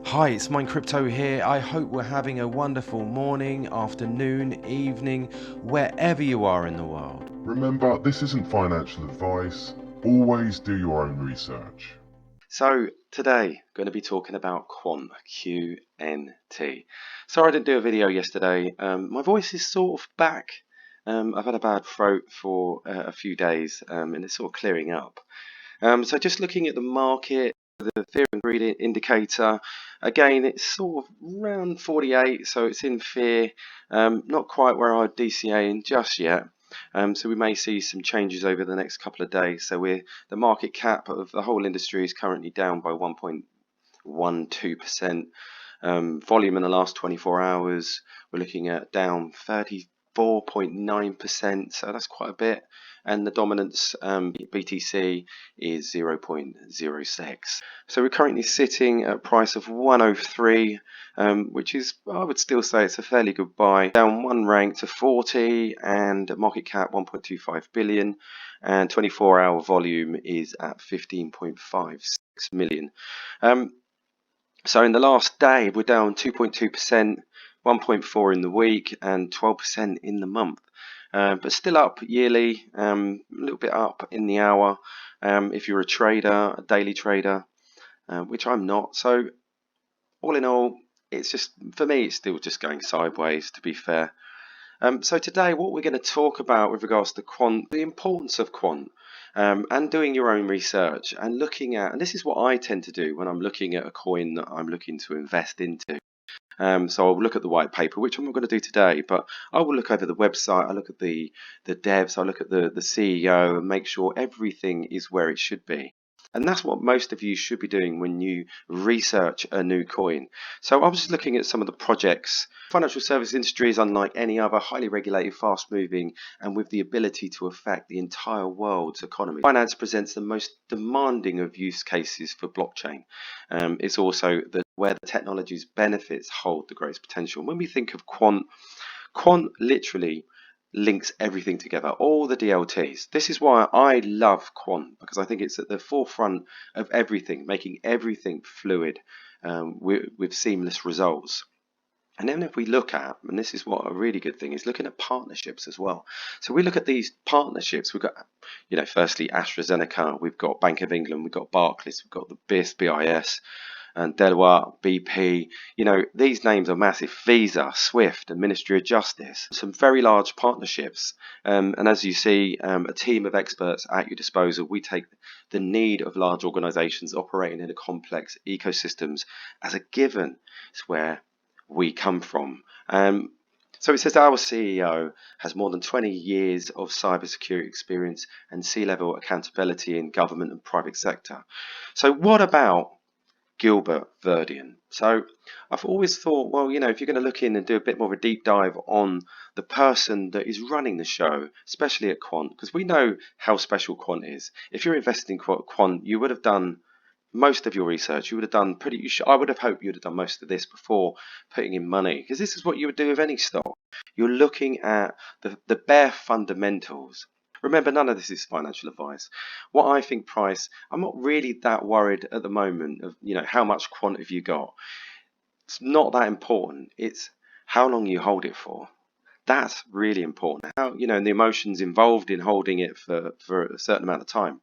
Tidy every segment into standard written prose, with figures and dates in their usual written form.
Hi, it's Mine Crypto here. I hope we're having a wonderful morning, afternoon, evening, wherever you are in the world. Remember, this isn't financial advice. Always do your own research. So today, I'm going to be talking about Quant, QNT. Sorry I didn't do a video yesterday. My voice is sort of back. I've had a bad throat for a few days, and it's sort of clearing up. So just looking at the market, the fear and greed indicator, again, it's sort of around 48, so it's in fear, not quite where I'd DCA in just yet. So we may see some changes over the next couple of days. So the market cap of the whole industry is currently down by 1.12%. Volume in the last 24 hours, we're looking at down 34.9%, so that's quite a bit. And the dominance BTC is 0.06. So we're currently sitting at a price of 103, which is, I would still say it's a fairly good buy. Down one rank to 40 and market cap 1.25 billion, and 24-hour volume is at 15.56 million. So in the last day, we're down 2.2%, 1.4% in the week, and 12% in the month. But still up yearly, a little bit up in the hour. If you're a trader, a daily trader, which I'm not. So all in all, it's just, for me, it's still just going sideways, to be fair. So today, what we're going to talk about with regards to quant, the importance of quant, and doing your own research and looking at, and this is what I tend to do when I'm looking at a coin that I'm looking to invest into. So I'll look at the white paper, which I'm not going to do today, but I will look over the website, I look at the devs, I look at the CEO and make sure everything is where it should be. And that's what most of you should be doing when you research a new coin. So I was just looking at some of the projects. Financial service industry is unlike any other, highly regulated, fast moving, and with the ability to affect the entire world's economy. Finance presents the most demanding of use cases for blockchain. It's also where the technology's benefits hold the greatest potential. When we think of quant literally links everything together, all the DLTs. This is why I love quant, because I think it's at the forefront of everything, making everything fluid, with seamless results. And then if we look at, and this is what a really good thing is, looking at partnerships as well. So we look at these partnerships. We've got, firstly AstraZeneca, we've got Bank of England, we've got Barclays, we've got the BIS, and Delaware, BP. These names are massive. Visa, Swift, and Ministry of Justice. Some very large partnerships. And as you see, a team of experts at your disposal. We take the need of large organizations operating in a complex ecosystems as a given. It's where we come from. So it says our CEO has more than 20 years of cybersecurity experience and C-level accountability in government and private sector. So what about Gilbert Verdian? So I've always thought, well, if you're going to look in and do a bit more of a deep dive on the person that is running the show, especially at Quant, because we know how special Quant is. If you're invested in Quant, you would have done most of your research. You would have done I would have hoped you would have done most of this before putting in money, because this is what you would do with any stock. You're looking at the bare fundamentals. Remember, none of this is financial advice. What I think price, I'm not really that worried at the moment of, how much quant have you got. It's not that important. It's how long you hold it for. That's really important. How, and the emotions involved in holding it for a certain amount of time.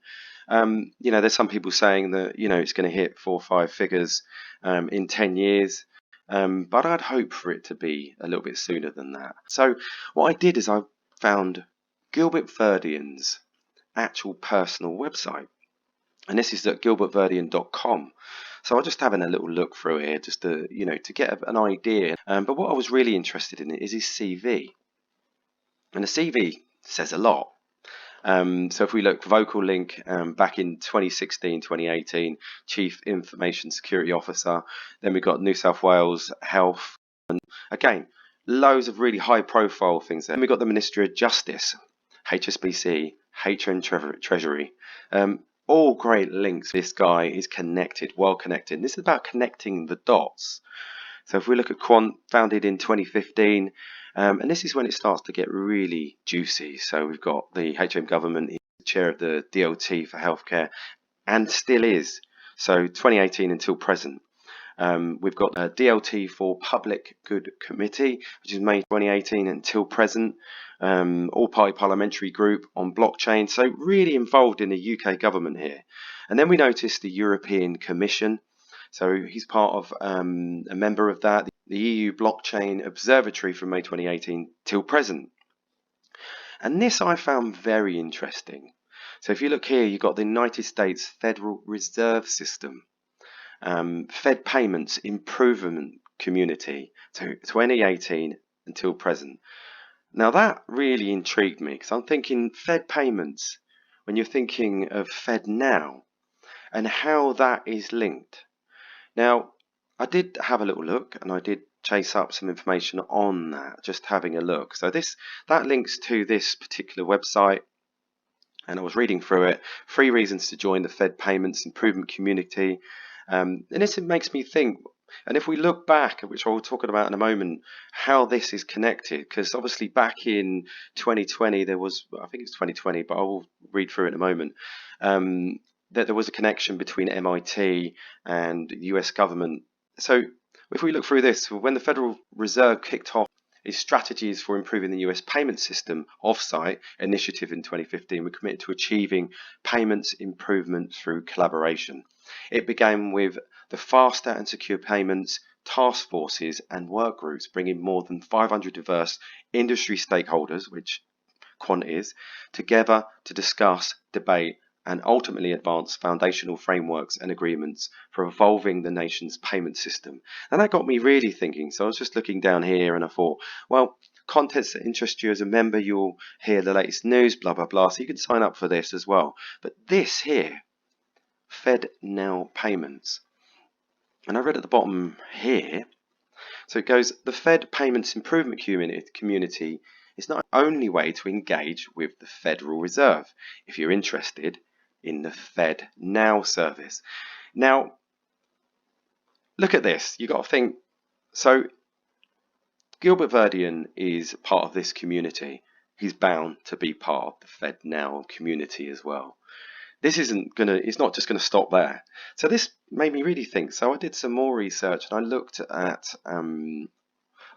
There's some people saying that, it's going to hit 4 or 5 figures in 10 years. But I'd hope for it to be a little bit sooner than that. So what I did is I found Gilbert Verdian's actual personal website, and this is at gilbertverdian.com. So I'm just having a little look through here just to get an idea. But what I was really interested in is his CV, and the CV says a lot. So if we look, vocal link, back in 2016, 2018, Chief Information Security Officer. Then we've got New South Wales Health, and again, loads of really high profile things there. Then we've got the Ministry of Justice, HSBC, HM Treasury. All great links. This guy is connected, well connected. And this is about connecting the dots. So if we look at Quant, founded in 2015, and this is when it starts to get really juicy. So we've got the HM government, he's the chair of the DLT for healthcare, and still is. So 2018 until present. We've got a DLT for Public Good Committee, which is May 2018 until present. All-party parliamentary group on blockchain, so really involved in the UK government here. And then we noticed the European Commission, so he's part of a member of that, the EU Blockchain Observatory from May 2018 till present. And this I found very interesting. So if you look here, you've got the United States Federal Reserve System, Fed Payments Improvement Community, so 2018 until present. Now that really intrigued me, because I'm thinking Fed payments, when you're thinking of Fed Now, and how that is linked. Now, I did have a little look, and I did chase up some information on that, just having a look. So that links to this particular website, and I was reading through it. 3 reasons to join the Fed Payments Improvement Community. And this makes me think, and if we look back, which I'll talk about in a moment, how this is connected, because obviously back in 2020, there was, I think it's 2020, but I will read through it in a moment, that there was a connection between MIT and the US government. So if we look through this, when the Federal Reserve kicked off its strategies for improving the US payment system offsite initiative in 2015, we committed to achieving payments improvement through collaboration. It began with the faster and secure payments task forces and work groups, bringing more than 500 diverse industry stakeholders, which Quant is, together to discuss, debate, and ultimately advance foundational frameworks and agreements for evolving the nation's payment system. And that got me really thinking. So I was just looking down here and I thought, well, contents that interest you as a member, you'll hear the latest news, blah, blah, blah. So you can sign up for this as well. But this here, Fed Now Payments. And I read at the bottom here, so it goes, the Fed Payments Improvement Community is not the only way to engage with the Federal Reserve if you're interested in the Fed Now service. Now, look at this. You've got to think, so Gilbert Verdian is part of this community. He's bound to be part of the Fed Now community as well. This it's not just going to stop there. So this made me really think. So I did some more research and I looked at,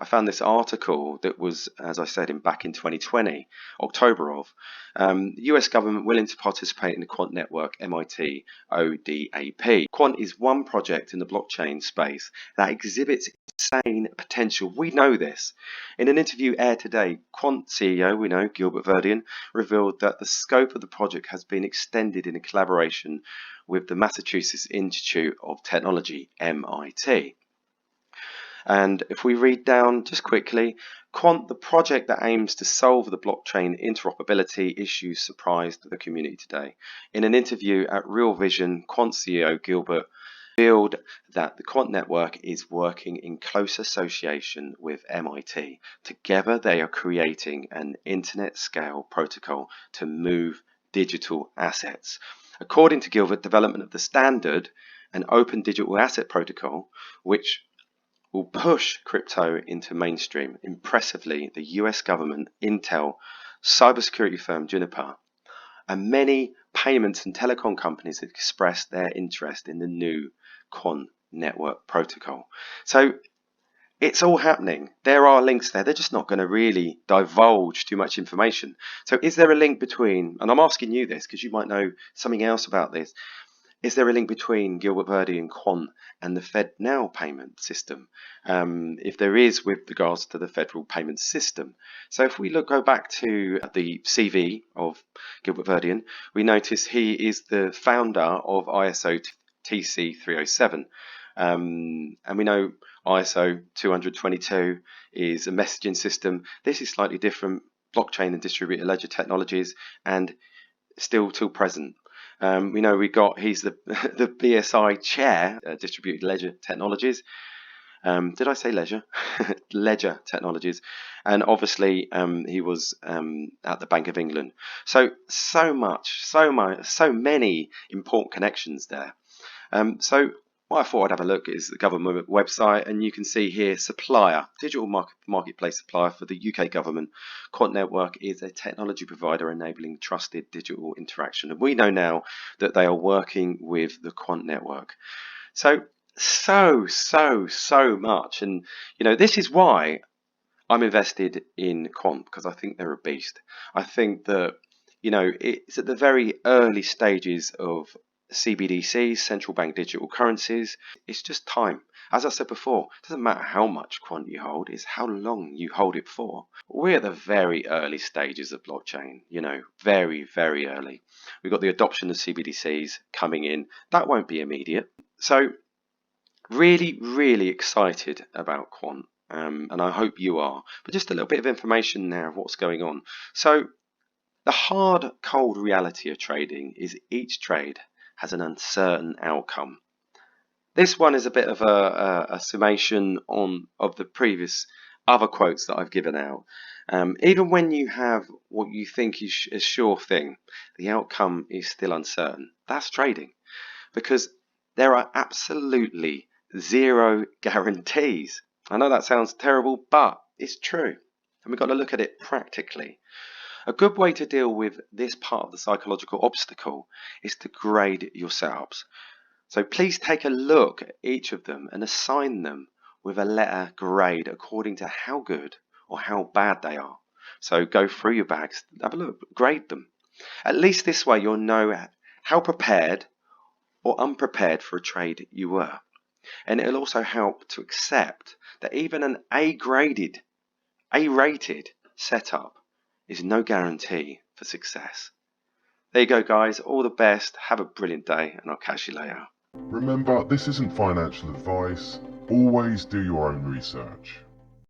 I found this article that was, as I said, back in 2020, October of, the US government willing to participate in the Quant Network MIT ODAP. Quant is one project in the blockchain space that exhibits insane potential. We know this. In an interview aired today, Quant CEO, we know, Gilbert Verdian, revealed that the scope of the project has been extended in a collaboration with the Massachusetts Institute of Technology, MIT. And if we read down just quickly, Quant, the project that aims to solve the blockchain interoperability issues, surprised the community today. In an interview at Real Vision, Quant CEO Gilbert revealed that the Quant Network is working in close association with MIT. Together, they are creating an internet-scale protocol to move digital assets. According to Gilbert, development of the standard, an open digital asset protocol, which will push crypto into mainstream. Impressively, the US government, Intel, cybersecurity firm Juniper, and many payments and telecom companies have expressed their interest in the new Quant Network protocol. So it's all happening. There are links there. They're just not going to really divulge too much information. So is there a link between, and I'm asking you this because you might know something else about this, is there a link between Gilbert Verdian and Quant and the Fed Now payment system? If there is, with regards to the federal payment system. So if we go back to the CV of Gilbert Verdian, we notice he is the founder of ISO TC 307. And we know ISO 222 is a messaging system. This is slightly different, blockchain and distributed ledger technologies, and still till present. We know he's the BSI chair, distributed ledger technologies. Did I say leisure? Ledger technologies. And obviously he was at the Bank of England. So many important connections there. So what I thought I'd have a look is the government website, and you can see here supplier, digital marketplace supplier for the UK government. Quant Network is a technology provider enabling trusted digital interaction. And we know now that they are working with the Quant Network. So so much. And this is why I'm invested in Quant, because I think they're a beast. I think that it's at the very early stages of CBDCs, central bank digital currencies. It's just time. As I said before, it doesn't matter how much Quant you hold, it's how long you hold it for. We're at the very early stages of blockchain, very, very early. We've got the adoption of CBDCs coming in. That won't be immediate. So really, really excited about Quant. And I hope you are. But just a little bit of information now of what's going on. So the hard, cold reality of trading is each trade has an uncertain outcome. This one is a bit of a summation of the previous other quotes that I've given out. Even when you have what you think is a sure thing, the outcome is still uncertain. That's trading, because there are absolutely zero guarantees. I know that sounds terrible, but it's true. And we've got to look at it practically. A good way to deal with this part of the psychological obstacle is to grade your setups. So please take a look at each of them and assign them with a letter grade according to how good or how bad they are. So go through your bags, have a look, grade them. At least this way you'll know how prepared or unprepared for a trade you were. And it'll also help to accept that even an A-rated setup is no guarantee for success. There you go, guys. All the best. Have a brilliant day, and I'll catch you later. Remember, this isn't financial advice. Always do your own research.